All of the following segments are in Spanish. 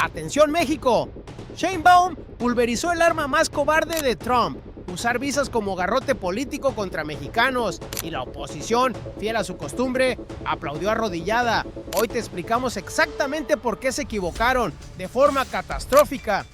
¡Atención México! Sheinbaum pulverizó el arma más cobarde de Trump, usar visas como garrote político contra mexicanos, y la oposición, fiel a su costumbre, aplaudió arrodillada. Hoy te explicamos exactamente por qué se equivocaron, de forma catastrófica.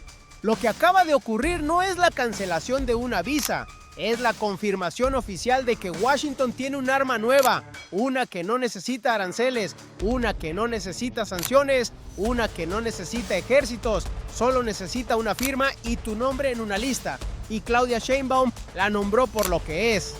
Lo que acaba de ocurrir no es la cancelación de una visa, es la confirmación oficial de que Washington tiene un arma nueva, una que no necesita aranceles, una que no necesita sanciones, una que no necesita ejércitos, solo necesita una firma y tu nombre en una lista. Y Claudia Sheinbaum la nombró por lo que es: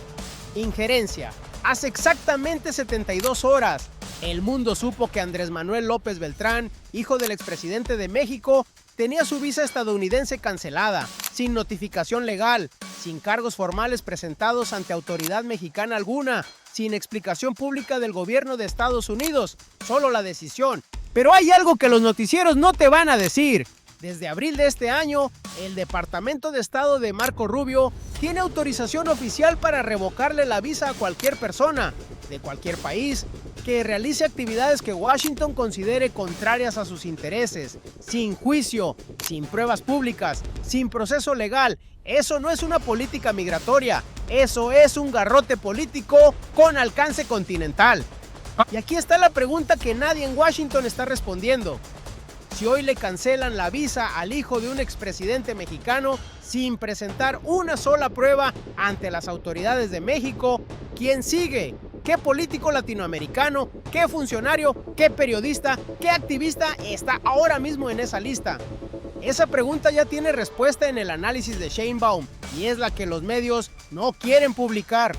injerencia. Hace exactamente 72 horas, el mundo supo que Andrés Manuel López Beltrán, hijo del expresidente de México, tenía su visa estadounidense cancelada, sin notificación legal, sin cargos formales presentados ante autoridad mexicana alguna, sin explicación pública del gobierno de Estados Unidos, solo la decisión. Pero hay algo que los noticieros no te van a decir. Desde abril de este año, el Departamento de Estado de Marco Rubio tiene autorización oficial para revocarle la visa a cualquier persona, de cualquier país, que realice actividades que Washington considere contrarias a sus intereses, sin juicio, sin pruebas públicas, sin proceso legal. Eso no es una política migratoria, eso es un garrote político con alcance continental. Y aquí está la pregunta que nadie en Washington está respondiendo. Si hoy le cancelan la visa al hijo de un expresidente mexicano sin presentar una sola prueba ante las autoridades de México, ¿quién sigue? ¿Qué político latinoamericano, qué funcionario, qué periodista, qué activista está ahora mismo en esa lista? Esa pregunta ya tiene respuesta en el análisis de Sheinbaum, y es la que los medios no quieren publicar.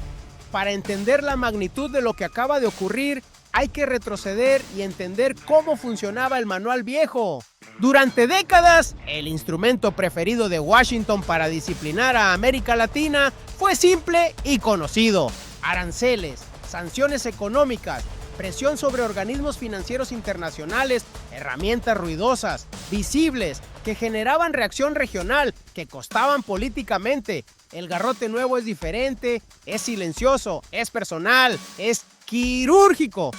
Para entender la magnitud de lo que acaba de ocurrir, hay que retroceder y entender cómo funcionaba el manual viejo. Durante décadas, el instrumento preferido de Washington para disciplinar a América Latina fue simple y conocido: aranceles, sanciones económicas, presión sobre organismos financieros internacionales, herramientas ruidosas, visibles, que generaban reacción regional, que costaban políticamente. El garrote nuevo es diferente, es silencioso, es personal, es quirúrgico.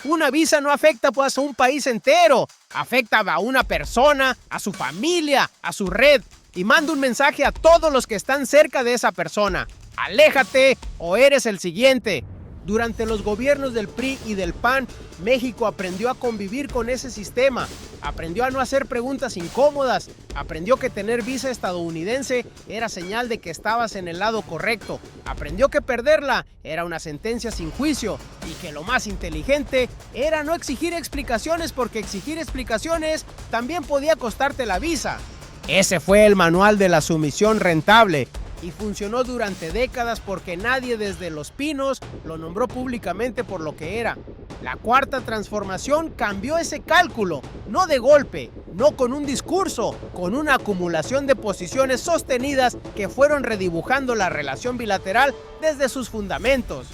Una visa no afecta pues a un país entero, afecta a una persona, a su familia, a su red, y manda un mensaje a todos los que están cerca de esa persona: aléjate o eres el siguiente. Durante los gobiernos del PRI y del PAN, México aprendió a convivir con ese sistema, aprendió a no hacer preguntas incómodas, aprendió que tener visa estadounidense era señal de que estabas en el lado correcto, aprendió que perderla era una sentencia sin juicio, y que lo más inteligente era no exigir explicaciones, porque exigir explicaciones también podía costarte la visa. Ese fue el manual de la sumisión rentable, y funcionó durante décadas porque nadie desde Los Pinos lo nombró públicamente por lo que era. La Cuarta Transformación cambió ese cálculo, no de golpe, no con un discurso, con una acumulación de posiciones sostenidas que fueron redibujando la relación bilateral desde sus fundamentos.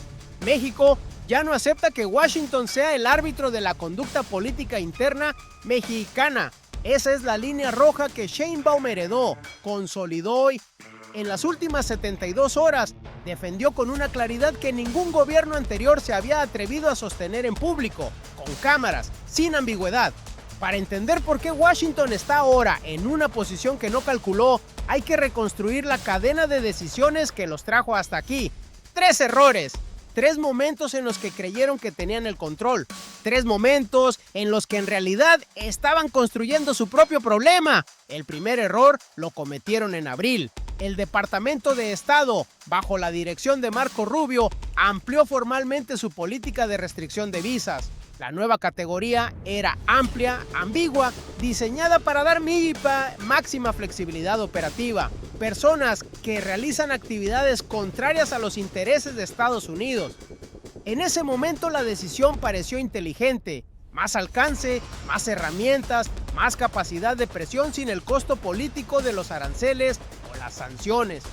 México ya no acepta que Washington sea el árbitro de la conducta política interna mexicana. Esa es la línea roja que Sheinbaum heredó, consolidó y en las últimas 72 horas defendió con una claridad que ningún gobierno anterior se había atrevido a sostener en público, con cámaras, sin ambigüedad. Para entender por qué Washington está ahora en una posición que no calculó, hay que reconstruir la cadena de decisiones que los trajo hasta aquí. 3 errores. 3 momentos en los que creyeron que tenían el control. 3 momentos en los que en realidad estaban construyendo su propio problema. El primer error lo cometieron en abril. El Departamento de Estado, bajo la dirección de Marco Rubio, amplió formalmente su política de restricción de visas. La nueva categoría era amplia, ambigua, diseñada para dar máxima flexibilidad operativa. Personas que realizan actividades contrarias a los intereses de Estados Unidos. En ese momento la decisión pareció inteligente: más alcance, más herramientas, más capacidad de presión sin el costo político de los aranceles o las sanciones.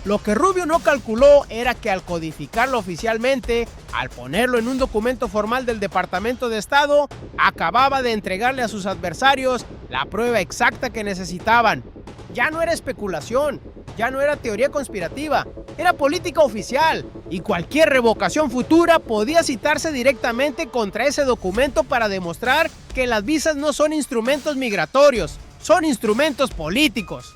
Lo que Rubio no calculó era que al codificarlo oficialmente, al ponerlo en un documento formal del Departamento de Estado, acababa de entregarle a sus adversarios la prueba exacta que necesitaban. Ya no era especulación, ya no era teoría conspirativa, era política oficial y cualquier revocación futura podía citarse directamente contra ese documento para demostrar que las visas no son instrumentos migratorios, son instrumentos políticos.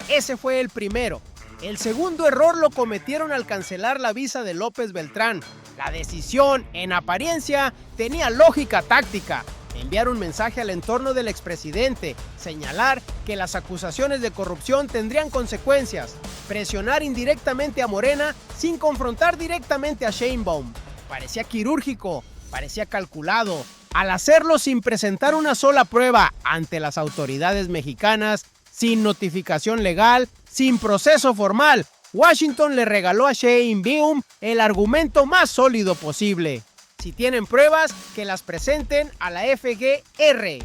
Ese fue el primero. El segundo error lo cometieron al cancelar la visa de López Beltrán. La decisión, en apariencia, tenía lógica táctica. Enviar un mensaje al entorno del expresidente, señalar que las acusaciones de corrupción tendrían consecuencias, presionar indirectamente a Morena sin confrontar directamente a Sheinbaum. Parecía quirúrgico, parecía calculado. Al hacerlo sin presentar una sola prueba ante las autoridades mexicanas, sin notificación legal, sin proceso formal, Washington le regaló a Sheinbaum el argumento más sólido posible. Si tienen pruebas, que las presenten a la FGR.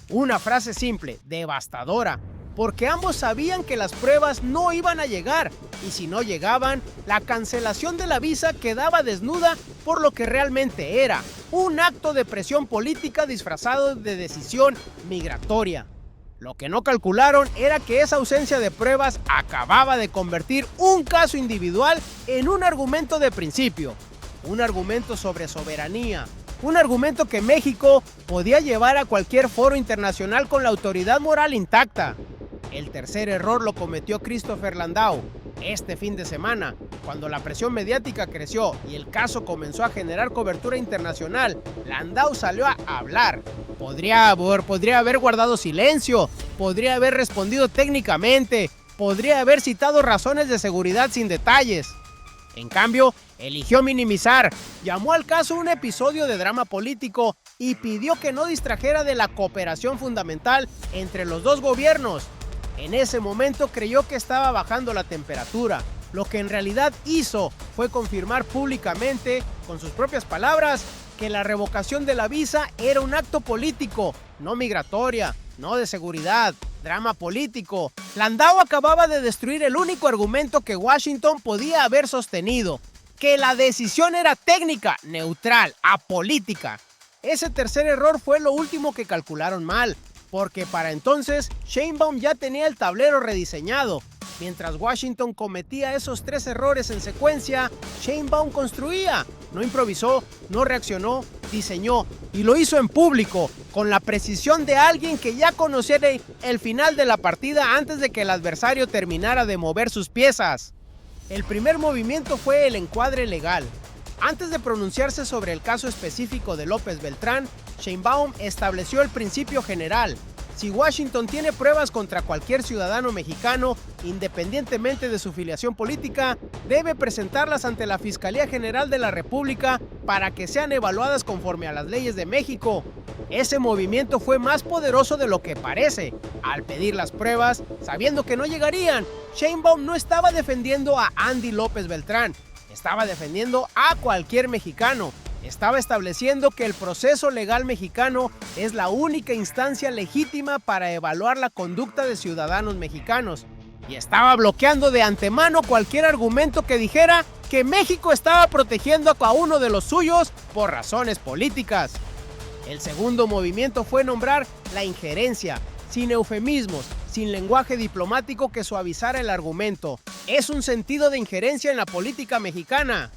Una frase simple, devastadora, porque ambos sabían que las pruebas no iban a llegar, y si no llegaban, la cancelación de la visa quedaba desnuda por lo que realmente era, un acto de presión política disfrazado de decisión migratoria. Lo que no calcularon era que esa ausencia de pruebas acababa de convertir un caso individual en un argumento de principio, un argumento sobre soberanía, un argumento que México podía llevar a cualquier foro internacional con la autoridad moral intacta. El tercer error lo cometió Christopher Landau este fin de semana, cuando la presión mediática creció y el caso comenzó a generar cobertura internacional. Landau salió a hablar. Podría haber guardado silencio, podría haber respondido técnicamente, podría haber citado razones de seguridad sin detalles. En cambio, eligió minimizar, llamó al caso un episodio de drama político y pidió que no distrajera de la cooperación fundamental entre los dos gobiernos. En ese momento creyó que estaba bajando la temperatura. Lo que en realidad hizo fue confirmar públicamente, con sus propias palabras, que la revocación de la visa era un acto político, no migratoria, no de seguridad, drama político. Landau acababa de destruir el único argumento que Washington podía haber sostenido, que la decisión era técnica, neutral, apolítica. Ese tercer error fue lo último que calcularon mal, porque para entonces Sheinbaum ya tenía el tablero rediseñado. Mientras Washington cometía esos tres errores en secuencia, Sheinbaum construía. No improvisó, no reaccionó, diseñó y lo hizo en público, con la precisión de alguien que ya conocía el final de la partida antes de que el adversario terminara de mover sus piezas. El primer movimiento fue el encuadre legal. Antes de pronunciarse sobre el caso específico de López Beltrán, Sheinbaum estableció el principio general. Si Washington tiene pruebas contra cualquier ciudadano mexicano, independientemente de su filiación política, debe presentarlas ante la Fiscalía General de la República para que sean evaluadas conforme a las leyes de México. Ese movimiento fue más poderoso de lo que parece. Al pedir las pruebas, sabiendo que no llegarían, Sheinbaum no estaba defendiendo a Andy López Beltrán, estaba defendiendo a cualquier mexicano. Estaba estableciendo que el proceso legal mexicano es la única instancia legítima para evaluar la conducta de ciudadanos mexicanos. Y estaba bloqueando de antemano cualquier argumento que dijera que México estaba protegiendo a uno de los suyos por razones políticas. El segundo movimiento fue nombrar la injerencia, sin eufemismos, sin lenguaje diplomático que suavizara el argumento. Es un sentido de injerencia en la política mexicana.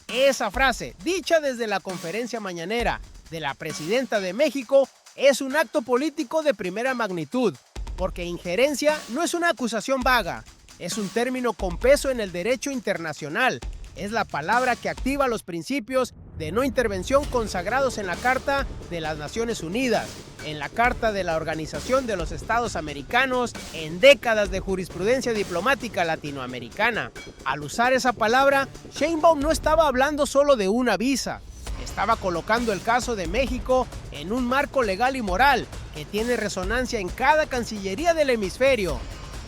Esa frase, dicha desde la conferencia mañanera de la presidenta de México, es un acto político de primera magnitud, porque injerencia no es una acusación vaga, es un término con peso en el derecho internacional, es la palabra que activa los principios de no intervención consagrados en la Carta de las Naciones Unidas, en la Carta de la Organización de los Estados Americanos, en décadas de jurisprudencia diplomática latinoamericana. Al usar esa palabra, Sheinbaum no estaba hablando solo de una visa, estaba colocando el caso de México en un marco legal y moral que tiene resonancia en cada cancillería del hemisferio.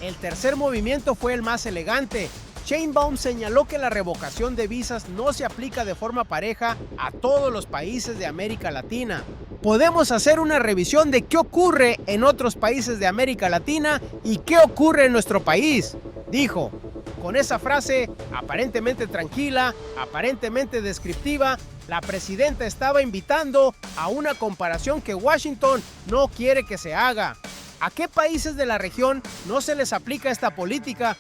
El tercer movimiento fue el más elegante. Sheinbaum señaló que la revocación de visas no se aplica de forma pareja a todos los países de América Latina. Podemos hacer una revisión de qué ocurre en otros países de América Latina y qué ocurre en nuestro país, dijo. Con esa frase, aparentemente tranquila, aparentemente descriptiva, la presidenta estaba invitando a una comparación que Washington no quiere que se haga. ¿A qué países de la región no se les aplica esta política?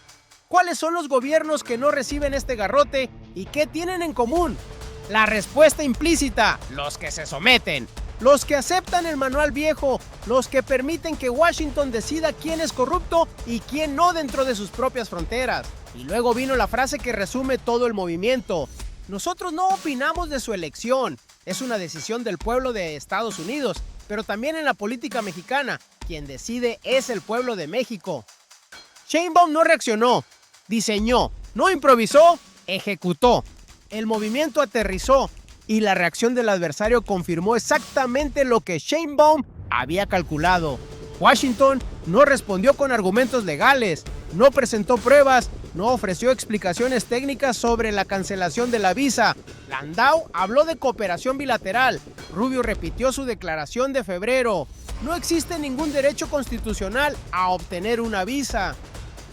¿Cuáles son los gobiernos que no reciben este garrote y qué tienen en común? La respuesta implícita: los que se someten, los que aceptan el manual viejo, los que permiten que Washington decida quién es corrupto y quién no dentro de sus propias fronteras. Y luego vino la frase que resume todo el movimiento: nosotros no opinamos de su elección, es una decisión del pueblo de Estados Unidos, pero también en la política mexicana, quien decide es el pueblo de México. Sheinbaum no reaccionó, diseñó, no improvisó, ejecutó. El movimiento aterrizó y la reacción del adversario confirmó exactamente lo que Sheinbaum había calculado. Washington no respondió con argumentos legales, no presentó pruebas, no ofreció explicaciones técnicas sobre la cancelación de la visa. Landau habló de cooperación bilateral. Rubio repitió su declaración de febrero. No existe ningún derecho constitucional a obtener una visa.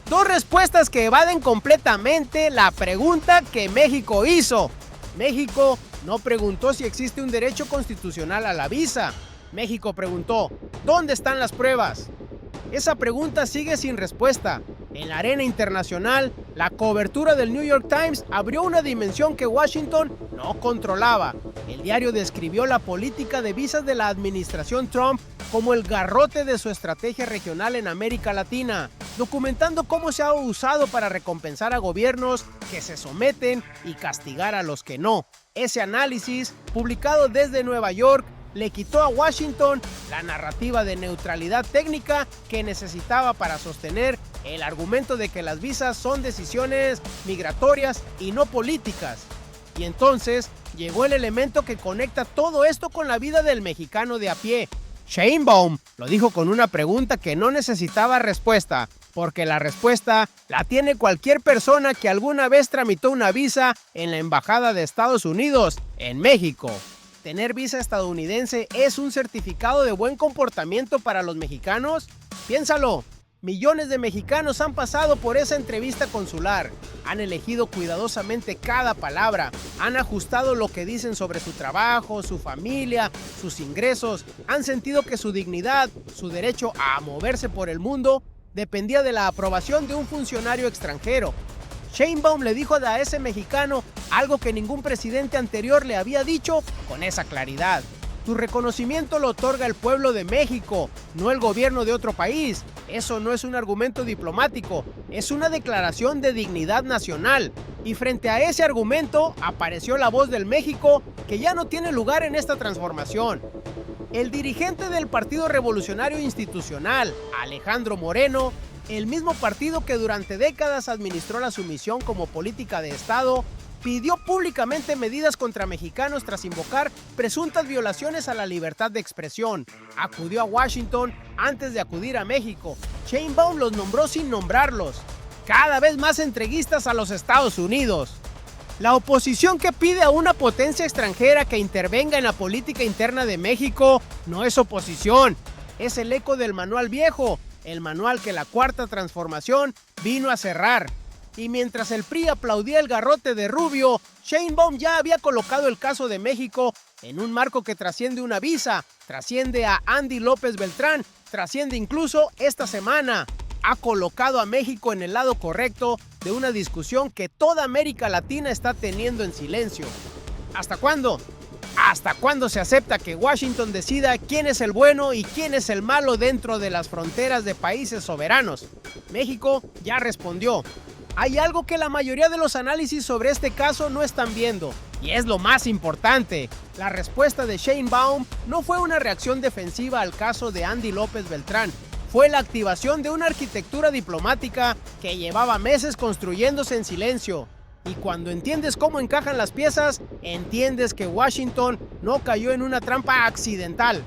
Dos respuestas que evaden completamente la pregunta que México hizo. México no preguntó si existe un derecho constitucional a la visa. México preguntó: ¿dónde están las pruebas? Esa pregunta sigue sin respuesta. En la arena internacional, la cobertura del New York Times abrió una dimensión que Washington no controlaba. El diario describió la política de visas de la administración Trump como el garrote de su estrategia regional en América Latina, documentando cómo se ha usado para recompensar a gobiernos que se someten y castigar a los que no. Ese análisis, publicado desde Nueva York, le quitó a Washington la narrativa de neutralidad técnica que necesitaba para sostener el argumento de que las visas son decisiones migratorias y no políticas. Y entonces llegó el elemento que conecta todo esto con la vida del mexicano de a pie. Sheinbaum lo dijo con una pregunta que no necesitaba respuesta, porque la respuesta la tiene cualquier persona que alguna vez tramitó una visa en la Embajada de Estados Unidos en México. ¿Tener visa estadounidense es un certificado de buen comportamiento para los mexicanos? Piénsalo. Millones de mexicanos han pasado por esa entrevista consular, han elegido cuidadosamente cada palabra, han ajustado lo que dicen sobre su trabajo, su familia, sus ingresos, han sentido que su dignidad, su derecho a moverse por el mundo, dependía de la aprobación de un funcionario extranjero. Sheinbaum le dijo a ese mexicano algo que ningún presidente anterior le había dicho con esa claridad: tu reconocimiento lo otorga el pueblo de México, no el gobierno de otro país. Eso no es un argumento diplomático, es una declaración de dignidad nacional. Y frente a ese argumento apareció la voz del México que ya no tiene lugar en esta transformación. El dirigente del Partido Revolucionario Institucional, Alejandro Moreno, el mismo partido que durante décadas administró la sumisión como política de Estado, pidió públicamente medidas contra mexicanos tras invocar presuntas violaciones a la libertad de expresión. Acudió a Washington antes de acudir a México. Sheinbaum los nombró sin nombrarlos. Cada vez más entreguistas a los Estados Unidos. La oposición que pide a una potencia extranjera que intervenga en la política interna de México no es oposición, es el eco del manual viejo, el manual que la Cuarta Transformación vino a cerrar. Y mientras el PRI aplaudía el garrote de Rubio, Sheinbaum ya había colocado el caso de México en un marco que trasciende una visa, trasciende a Andy López Beltrán, trasciende incluso esta semana. Ha colocado a México en el lado correcto de una discusión que toda América Latina está teniendo en silencio. ¿Hasta cuándo? ¿Hasta cuándo se acepta que Washington decida quién es el bueno y quién es el malo dentro de las fronteras de países soberanos? México ya respondió. Hay algo que la mayoría de los análisis sobre este caso no están viendo, y es lo más importante. La respuesta de Sheinbaum no fue una reacción defensiva al caso de Andy López Beltrán, fue la activación de una arquitectura diplomática que llevaba meses construyéndose en silencio. Y cuando entiendes cómo encajan las piezas, entiendes que Washington no cayó en una trampa accidental.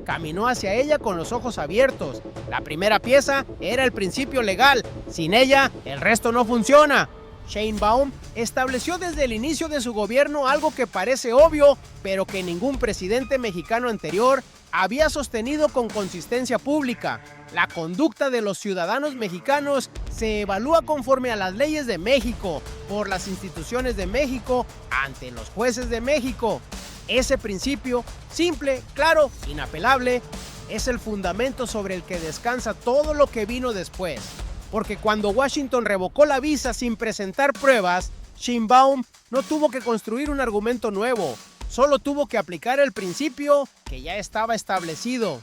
Caminó hacia ella con los ojos abiertos. La primera pieza era el principio legal. Sin ella, el resto no funciona. Sheinbaum estableció desde el inicio de su gobierno algo que parece obvio, pero que ningún presidente mexicano anterior había sostenido con consistencia pública. La conducta de los ciudadanos mexicanos se evalúa conforme a las leyes de México, por las instituciones de México, ante los jueces de México. Ese principio, simple, claro, inapelable, es el fundamento sobre el que descansa todo lo que vino después. porque cuando Washington revocó la visa sin presentar pruebas, Sheinbaum no tuvo que construir un argumento nuevo, solo tuvo que aplicar el principio que ya estaba establecido.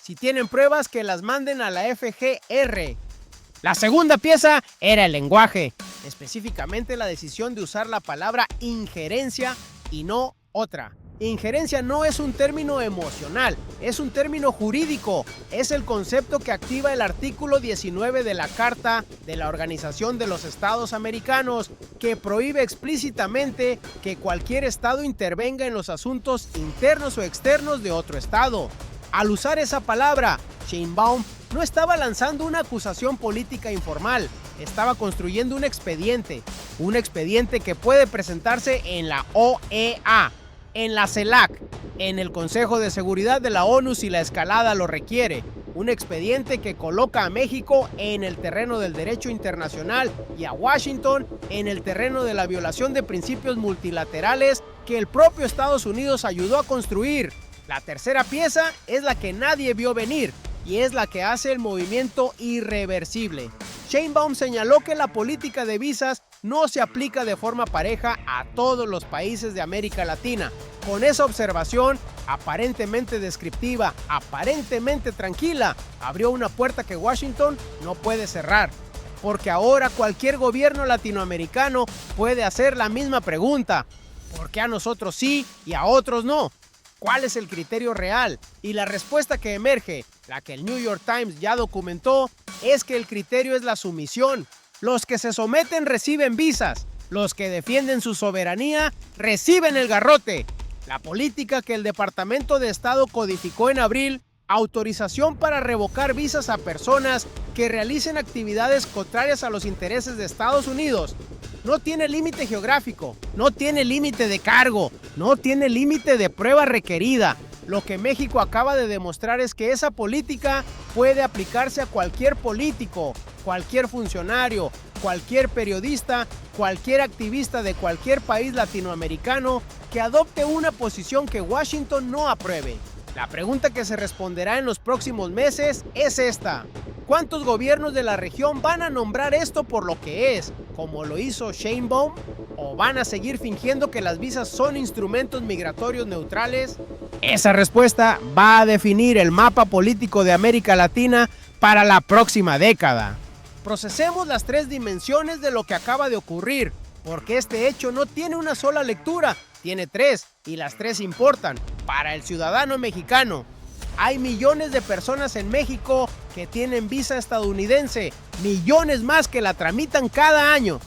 Si tienen pruebas, que las manden a la FGR. La segunda pieza era el lenguaje, específicamente la decisión de usar la palabra injerencia y no otra. Injerencia no es un término emocional, es un término jurídico. Es el concepto que activa el artículo 19 de la Carta de la Organización de los Estados Americanos, que prohíbe explícitamente que cualquier estado intervenga en los asuntos internos o externos de otro estado. Al usar esa palabra, Sheinbaum no estaba lanzando una acusación política informal, estaba construyendo un expediente que puede presentarse en la OEA, en la CELAC, en el Consejo de Seguridad de la ONU si la escalada lo requiere. Un expediente que coloca a México en el terreno del derecho internacional y a Washington en el terreno de la violación de principios multilaterales que el propio Estados Unidos ayudó a construir. La tercera pieza es la que nadie vio venir y es la que hace el movimiento irreversible. Sheinbaum señaló que la política de visas no se aplica de forma pareja a todos los países de América Latina. Con esa observación, aparentemente descriptiva, aparentemente tranquila, abrió una puerta que Washington no puede cerrar. Porque ahora cualquier gobierno latinoamericano puede hacer la misma pregunta. ¿Por qué a nosotros sí y a otros no? ¿Cuál es el criterio real? Y la respuesta que emerge, la que el New York Times ya documentó, es que el criterio es la sumisión. Los que se someten reciben visas, los que defienden su soberanía reciben el garrote. La política que el Departamento de Estado codificó en abril, autorización para revocar visas a personas que realicen actividades contrarias a los intereses de Estados Unidos, no tiene límite geográfico, no tiene límite de cargo, no tiene límite de prueba requerida. Lo que México acaba de demostrar es que esa política puede aplicarse a cualquier político, cualquier funcionario, cualquier periodista, cualquier activista de cualquier país latinoamericano que adopte una posición que Washington no apruebe. La pregunta que se responderá en los próximos meses es esta: ¿cuántos gobiernos de la región van a nombrar esto por lo que es, como lo hizo Sheinbaum? ¿O van a seguir fingiendo que las visas son instrumentos migratorios neutrales? Esa respuesta va a definir el mapa político de América Latina para la próxima década. Procesemos las tres dimensiones de lo que acaba de ocurrir, porque este hecho no tiene una sola lectura, tiene tres, y las tres importan. Para el ciudadano mexicano, hay millones de personas en México que tienen visa estadounidense, millones más que la tramitan cada año.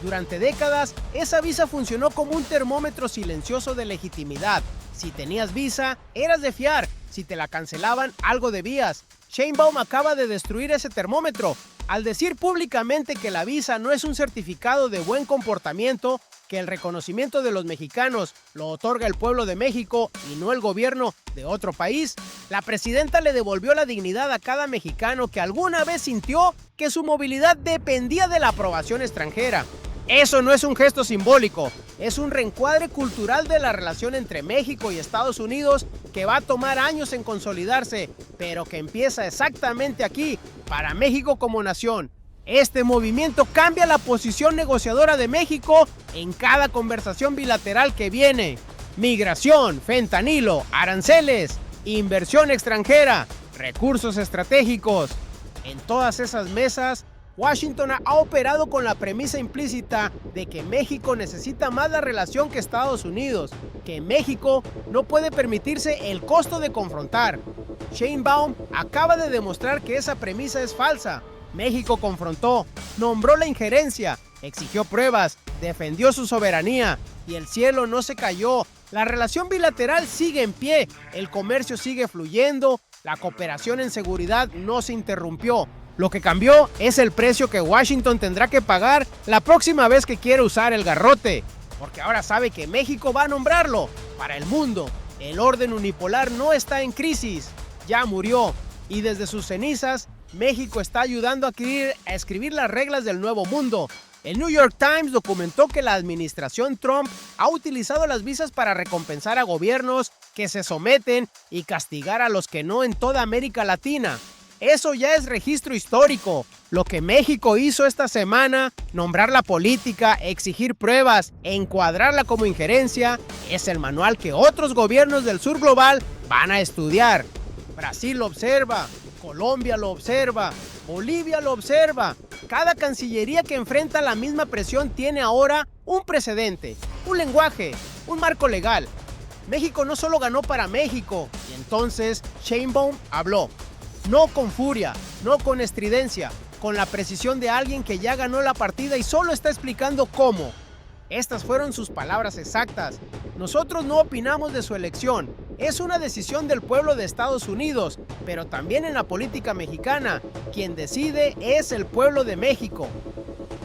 Durante décadas, esa visa funcionó como un termómetro silencioso de legitimidad. Si tenías visa, eras de fiar. Si te la cancelaban, algo debías. Sheinbaum acaba de destruir ese termómetro al decir públicamente que la visa no es un certificado de buen comportamiento, que el reconocimiento de los mexicanos lo otorga el pueblo de México y no el gobierno de otro país. La presidenta le devolvió la dignidad a cada mexicano que alguna vez sintió que su movilidad dependía de la aprobación extranjera. Eso no es un gesto simbólico, es un reencuadre cultural de la relación entre México y Estados Unidos que va a tomar años en consolidarse, pero que empieza exactamente aquí, para México como nación. Este movimiento cambia la posición negociadora de México en cada conversación bilateral que viene. Migración, fentanilo, aranceles, inversión extranjera, recursos estratégicos. En todas esas mesas, Washington ha operado con la premisa implícita de que México necesita más la relación que Estados Unidos, que México no puede permitirse el costo de confrontar. Sheinbaum acaba de demostrar que esa premisa es falsa. México confrontó, nombró la injerencia, exigió pruebas, defendió su soberanía y el cielo no se cayó. La relación bilateral sigue en pie, el comercio sigue fluyendo, la cooperación en seguridad no se interrumpió. Lo que cambió es el precio que Washington tendrá que pagar la próxima vez que quiera usar el garrote, porque ahora sabe que México va a nombrarlo para el mundo. El orden unipolar no está en crisis, ya murió, y desde sus cenizas, México está ayudando a escribir las reglas del nuevo mundo. El New York Times documentó que la administración Trump ha utilizado las visas para recompensar a gobiernos que se someten y castigar a los que no en toda América Latina. Eso ya es registro histórico. Lo que México hizo esta semana, nombrar la política, exigir pruebas e encuadrarla como injerencia, es el manual que otros gobiernos del sur global van a estudiar. Brasil lo observa, Colombia lo observa, Bolivia lo observa. Cada cancillería que enfrenta la misma presión tiene ahora un precedente, un lenguaje, un marco legal. México no solo ganó para México, y entonces Sheinbaum habló. No con furia, no con estridencia, con la precisión de alguien que ya ganó la partida y solo está explicando cómo. Estas fueron sus palabras exactas. Nosotros no opinamos de su elección. Es una decisión del pueblo de Estados Unidos, pero también en la política mexicana. Quien decide es el pueblo de México.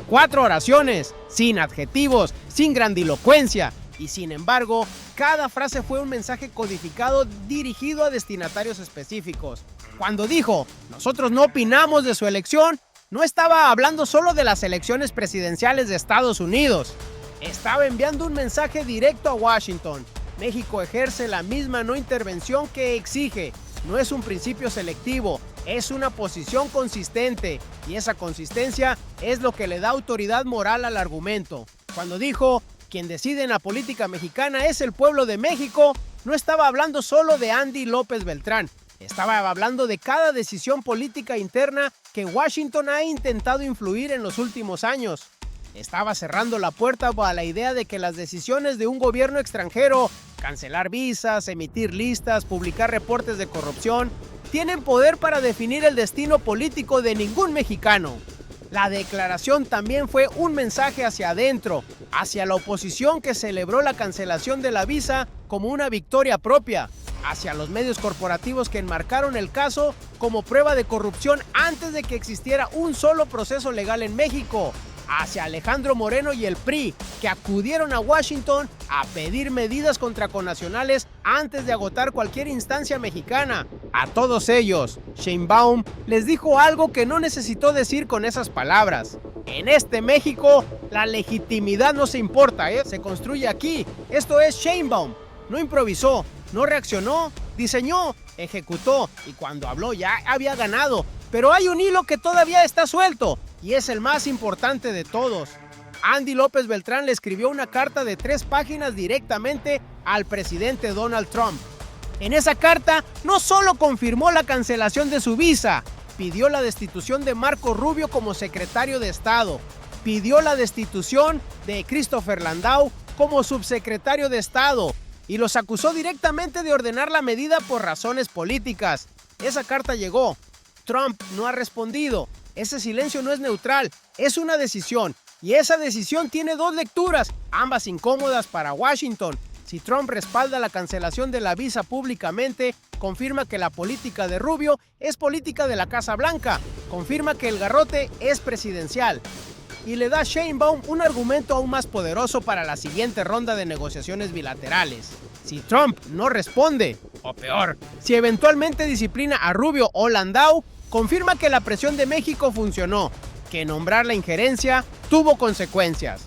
4 oraciones, sin adjetivos, sin grandilocuencia. Y sin embargo, cada frase fue un mensaje codificado dirigido a destinatarios específicos. Cuando dijo, nosotros no opinamos de su elección, no estaba hablando solo de las elecciones presidenciales de Estados Unidos. Estaba enviando un mensaje directo a Washington. México ejerce la misma no intervención que exige. No es un principio selectivo, es una posición consistente. Y esa consistencia es lo que le da autoridad moral al argumento. Cuando dijo, quien decide en la política mexicana es el pueblo de México, no estaba hablando solo de Andy López Beltrán. Estaba hablando de cada decisión política interna que Washington ha intentado influir en los últimos años. Estaba cerrando la puerta a la idea de que las decisiones de un gobierno extranjero, cancelar visas, emitir listas, publicar reportes de corrupción, tienen poder para definir el destino político de ningún mexicano. La declaración también fue un mensaje hacia adentro, hacia la oposición que celebró la cancelación de la visa como una victoria propia, hacia los medios corporativos que enmarcaron el caso como prueba de corrupción antes de que existiera un solo proceso legal en México, hacia Alejandro Moreno y el PRI, que acudieron a Washington a pedir medidas contra connacionales antes de agotar cualquier instancia mexicana. A todos ellos, Sheinbaum les dijo algo que no necesitó decir con esas palabras. En este México, la legitimidad no se importa, se construye aquí. Esto es Sheinbaum. No improvisó, no reaccionó, diseñó, ejecutó y cuando habló ya había ganado. Pero hay un hilo que todavía está suelto y es el más importante de todos. Andy López Beltrán le escribió una carta de 3 páginas directamente al presidente Donald Trump. En esa carta no solo confirmó la cancelación de su visa, pidió la destitución de Marco Rubio como secretario de Estado, pidió la destitución de Christopher Landau como subsecretario de Estado y los acusó directamente de ordenar la medida por razones políticas. Esa carta llegó. Trump no ha respondido. Ese silencio no es neutral, es una decisión. Y esa decisión tiene 2 lecturas, ambas incómodas para Washington. Si Trump respalda la cancelación de la visa públicamente, confirma que la política de Rubio es política de la Casa Blanca, confirma que el garrote es presidencial. Y le da a Sheinbaum un argumento aún más poderoso para la siguiente ronda de negociaciones bilaterales. Si Trump no responde, o peor, si eventualmente disciplina a Rubio o Landau, confirma que la presión de México funcionó, que nombrar la injerencia tuvo consecuencias.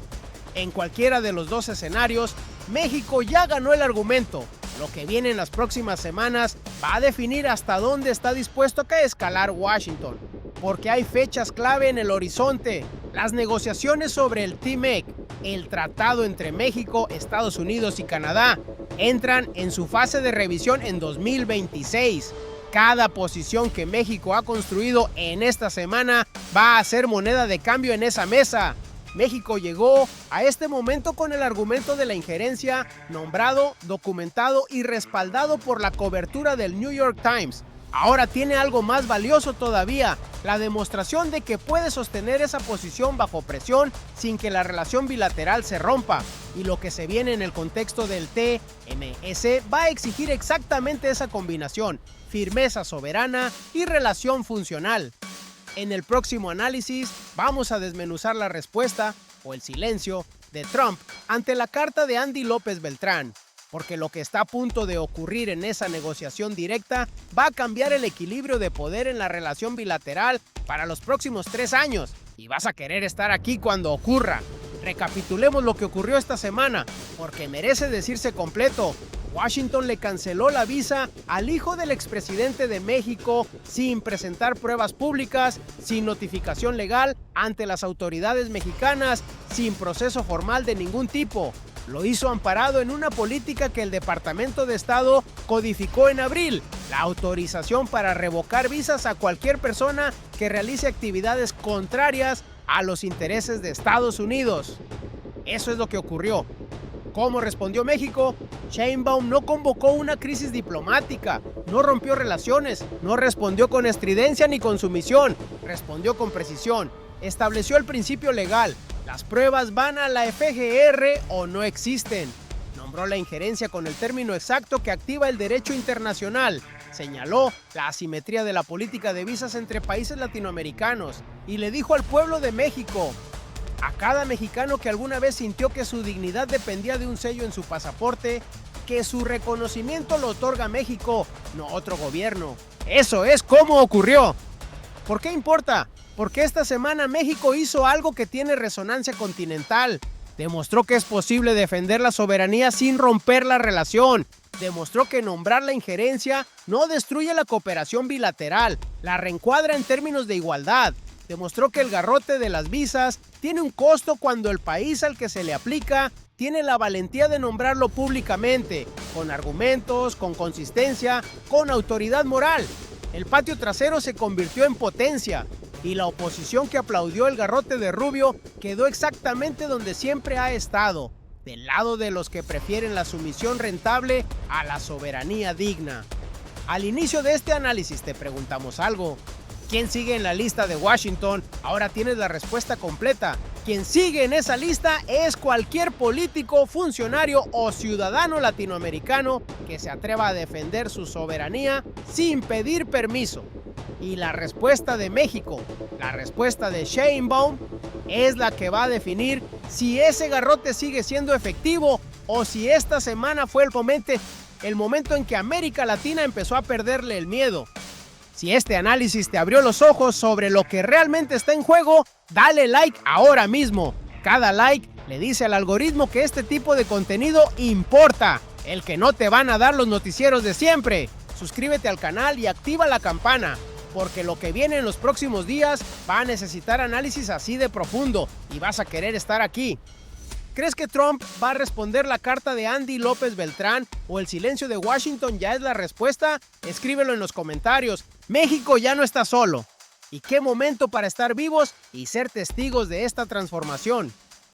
En cualquiera de los 2 escenarios, México ya ganó el argumento. Lo que viene en las próximas semanas va a definir hasta dónde está dispuesto a escalar Washington, porque hay fechas clave en el horizonte. Las negociaciones sobre el TMEC, el tratado entre México, Estados Unidos y Canadá, entran en su fase de revisión en 2026. Cada posición que México ha construido en esta semana va a ser moneda de cambio en esa mesa. México llegó a este momento con el argumento de la injerencia nombrado, documentado y respaldado por la cobertura del New York Times. Ahora tiene algo más valioso todavía, la demostración de que puede sostener esa posición bajo presión sin que la relación bilateral se rompa. Y lo que se viene en el contexto del TMS va a exigir exactamente esa combinación, firmeza soberana y relación funcional. En el próximo análisis vamos a desmenuzar la respuesta, o el silencio, de Trump ante la carta de Andy López Beltrán. Porque lo que está a punto de ocurrir en esa negociación directa va a cambiar el equilibrio de poder en la relación bilateral para los próximos 3 años. Y vas a querer estar aquí cuando ocurra. Recapitulemos lo que ocurrió esta semana, porque merece decirse completo. Washington le canceló la visa al hijo del expresidente de México sin presentar pruebas públicas, sin notificación legal ante las autoridades mexicanas, sin proceso formal de ningún tipo. Lo hizo amparado en una política que el Departamento de Estado codificó en abril, la autorización para revocar visas a cualquier persona que realice actividades contrarias a los intereses de Estados Unidos. Eso es lo que ocurrió. ¿Cómo respondió México? Sheinbaum no convocó una crisis diplomática, no rompió relaciones, no respondió con estridencia ni con sumisión, respondió con precisión, estableció el principio legal. Las pruebas van a la FGR o no existen. Nombró la injerencia con el término exacto que activa el derecho internacional. Señaló la asimetría de la política de visas entre países latinoamericanos y le dijo al pueblo de México, a cada mexicano que alguna vez sintió que su dignidad dependía de un sello en su pasaporte, que su reconocimiento lo otorga México, no otro gobierno. Eso es cómo ocurrió. ¿Por qué importa? Porque esta semana México hizo algo que tiene resonancia continental. Demostró que es posible defender la soberanía sin romper la relación. Demostró que nombrar la injerencia no destruye la cooperación bilateral, la reencuadra en términos de igualdad. Demostró que el garrote de las visas tiene un costo cuando el país al que se le aplica tiene la valentía de nombrarlo públicamente, con argumentos, con consistencia, con autoridad moral. El patio trasero se convirtió en potencia y la oposición que aplaudió el garrote de Rubio quedó exactamente donde siempre ha estado, del lado de los que prefieren la sumisión rentable a la soberanía digna. Al inicio de este análisis te preguntamos algo. ¿Quién sigue en la lista de Washington? Ahora tienes la respuesta completa. Quien sigue en esa lista es cualquier político, funcionario o ciudadano latinoamericano que se atreva a defender su soberanía sin pedir permiso. Y la respuesta de México, la respuesta de Sheinbaum, es la que va a definir si ese garrote sigue siendo efectivo o si esta semana fue el momento en que América Latina empezó a perderle el miedo. Si este análisis te abrió los ojos sobre lo que realmente está en juego, dale like ahora mismo. Cada like le dice al algoritmo que este tipo de contenido importa, el que no te van a dar los noticieros de siempre. Suscríbete al canal y activa la campana, porque lo que viene en los próximos días va a necesitar análisis así de profundo y vas a querer estar aquí. ¿Crees que Trump va a responder la carta de Andy López Beltrán o el silencio de Washington ya es la respuesta? Escríbelo en los comentarios. México ya no está solo. ¿Y qué momento para estar vivos y ser testigos de esta transformación?